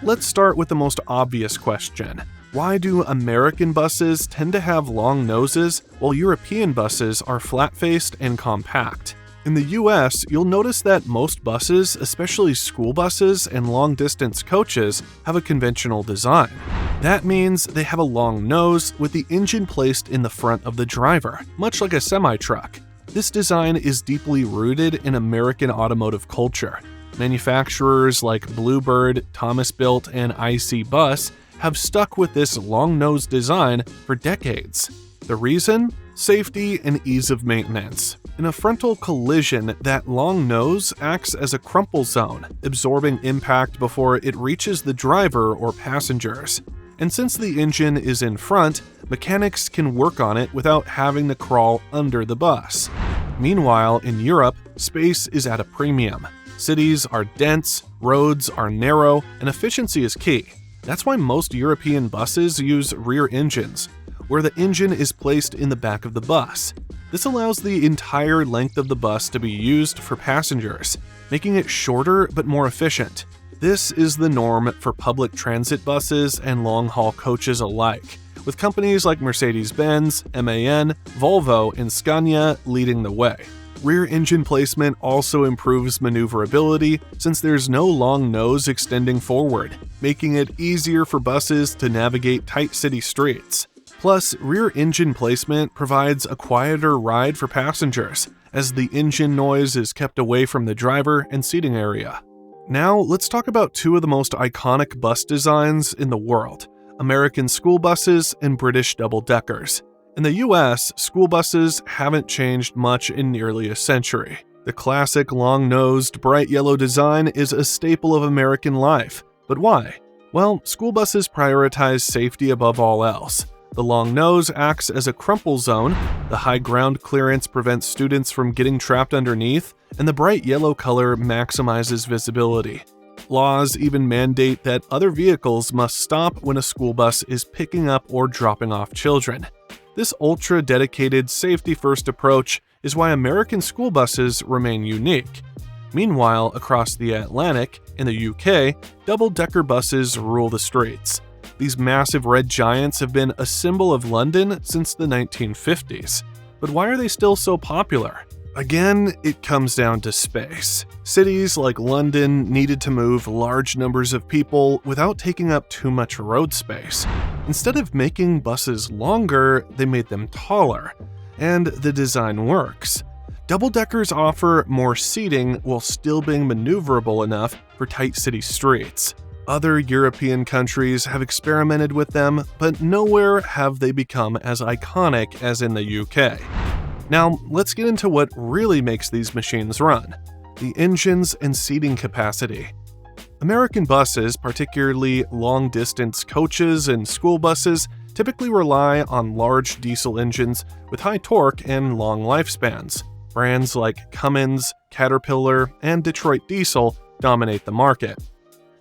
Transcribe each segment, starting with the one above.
Let's start with the most obvious question. Why do American buses tend to have long noses while European buses are flat-faced and compact? In the US, you'll notice that most buses, especially school buses and long-distance coaches, have a conventional design. That means they have a long nose with the engine placed in the front of the driver, much like a semi-truck. This design is deeply rooted in American automotive culture. Manufacturers like Bluebird, Thomas Built, and IC Bus have stuck with this long-nose design for decades. The reason? Safety and ease of maintenance. In a frontal collision, that long nose acts as a crumple zone, absorbing impact before it reaches the driver or passengers. And since the engine is in front, mechanics can work on it without having to crawl under the bus. Meanwhile, in Europe, space is at a premium. Cities are dense, roads are narrow, and efficiency is key. That's why most European buses use rear engines, where the engine is placed in the back of the bus. This allows the entire length of the bus to be used for passengers, making it shorter but more efficient. This is the norm for public transit buses and long-haul coaches alike, with companies like Mercedes-Benz, MAN, Volvo, and Scania leading the way. Rear engine placement also improves maneuverability since there's no long nose extending forward, making it easier for buses to navigate tight city streets. Plus, rear engine placement provides a quieter ride for passengers, as the engine noise is kept away from the driver and seating area. Now, let's talk about two of the most iconic bus designs in the world: American school buses and British double-deckers. In the US, school buses haven't changed much in nearly a century. The classic long-nosed, bright yellow design is a staple of American life. But why? Well, school buses prioritize safety above all else. The long nose acts as a crumple zone, the high ground clearance prevents students from getting trapped underneath, and the bright yellow color maximizes visibility. Laws even mandate that other vehicles must stop when a school bus is picking up or dropping off children. This ultra-dedicated, safety-first approach is why American school buses remain unique. Meanwhile, across the Atlantic, in the UK, double-decker buses rule the streets. These massive red giants have been a symbol of London since the 1950s. But why are they still so popular? Again, it comes down to space. Cities like London needed to move large numbers of people without taking up too much road space. Instead of making buses longer, they made them taller. And the design works. Double-deckers offer more seating while still being maneuverable enough for tight city streets. Other European countries have experimented with them, but nowhere have they become as iconic as in the UK. Now, let's get into what really makes these machines run: the engines and seating capacity. American buses, particularly long-distance coaches and school buses, typically rely on large diesel engines with high torque and long lifespans. Brands like Cummins, Caterpillar, and Detroit Diesel dominate the market.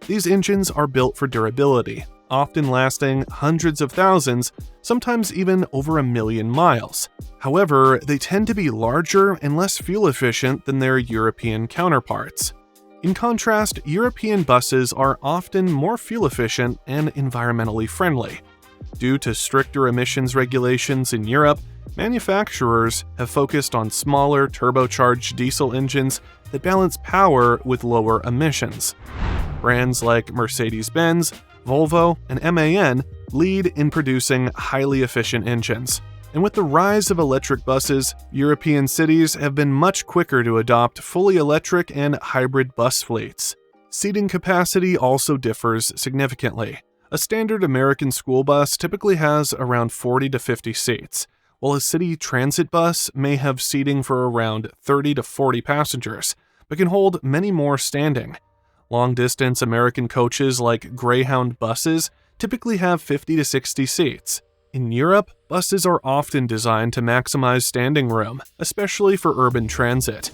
These engines are built for durability, often lasting hundreds of thousands, sometimes even over 1 million miles. However, they tend to be larger and less fuel efficient than their European counterparts. In contrast, European buses are often more fuel efficient and environmentally friendly. Due to stricter emissions regulations in Europe, manufacturers have focused on smaller turbocharged diesel engines that balance power with lower emissions. Brands like Mercedes-Benz, Volvo, and MAN lead in producing highly efficient engines. And with the rise of electric buses, European cities have been much quicker to adopt fully electric and hybrid bus fleets. Seating capacity also differs significantly. A standard American school bus typically has around 40 to 50 seats, while a city transit bus may have seating for around 30 to 40 passengers, but can hold many more standing. Long-distance American coaches like Greyhound buses typically have 50 to 60 seats. In Europe, buses are often designed to maximize standing room, especially for urban transit.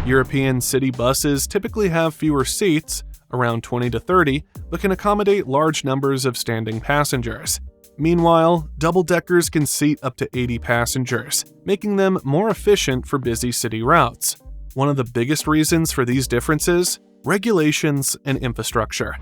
European city buses typically have fewer seats, around 20 to 30, but can accommodate large numbers of standing passengers. Meanwhile, double-deckers can seat up to 80 passengers, making them more efficient for busy city routes. One of the biggest reasons for these differences? Regulations and infrastructure.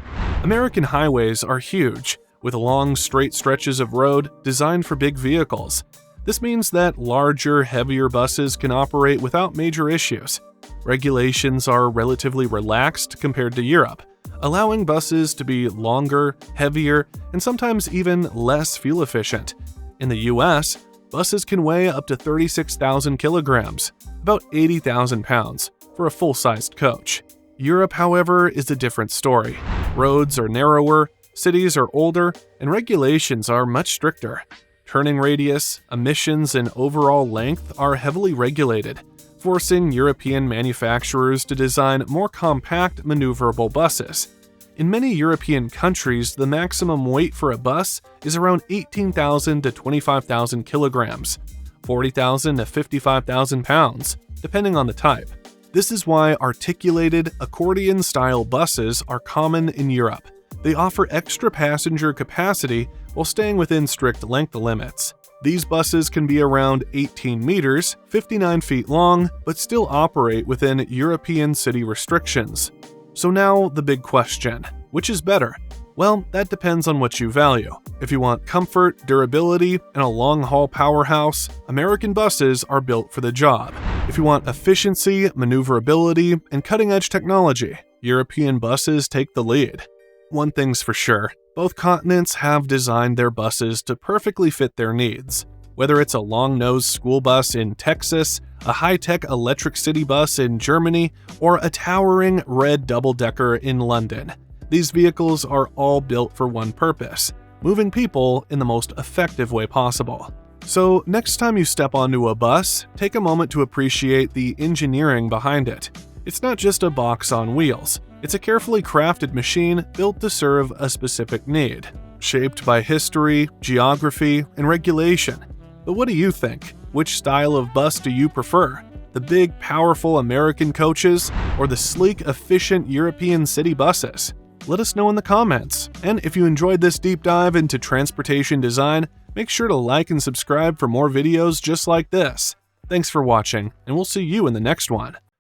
American highways are huge, with long, straight stretches of road designed for big vehicles. This means that larger, heavier buses can operate without major issues. Regulations are relatively relaxed compared to Europe, allowing buses to be longer, heavier, and sometimes even less fuel efficient. In the US, buses can weigh up to 36,000 kilograms, about 80,000 pounds, for a full-sized coach. Europe, however, is a different story. Roads are narrower, cities are older, and regulations are much stricter. Turning radius, emissions, and overall length are heavily regulated, forcing European manufacturers to design more compact, maneuverable buses. In many European countries, the maximum weight for a bus is around 18,000 to 25,000 kilograms, 40,000 to 55,000 pounds, depending on the type. This is why articulated, accordion-style buses are common in Europe. They offer extra passenger capacity while staying within strict length limits. These buses can be around 18 meters, 59 feet long, but still operate within European city restrictions. So now the big question, which is better? Well, that depends on what you value. If you want comfort, durability, and a long-haul powerhouse, American buses are built for the job. If you want efficiency, maneuverability, and cutting-edge technology, European buses take the lead. One thing's for sure, both continents have designed their buses to perfectly fit their needs. Whether it's a long-nosed school bus in Texas, a high-tech electric city bus in Germany, or a towering red double-decker in London, these vehicles are all built for one purpose: moving people in the most effective way possible. So next time you step onto a bus, take a moment to appreciate the engineering behind it. It's not just a box on wheels. It's a carefully crafted machine built to serve a specific need, shaped by history, geography, and regulation. But what do you think? Which style of bus do you prefer? The big, powerful American coaches or the sleek, efficient European city buses? Let us know in the comments. And if you enjoyed this deep dive into transportation design, make sure to like and subscribe for more videos just like this. Thanks for watching, and we'll see you in the next one.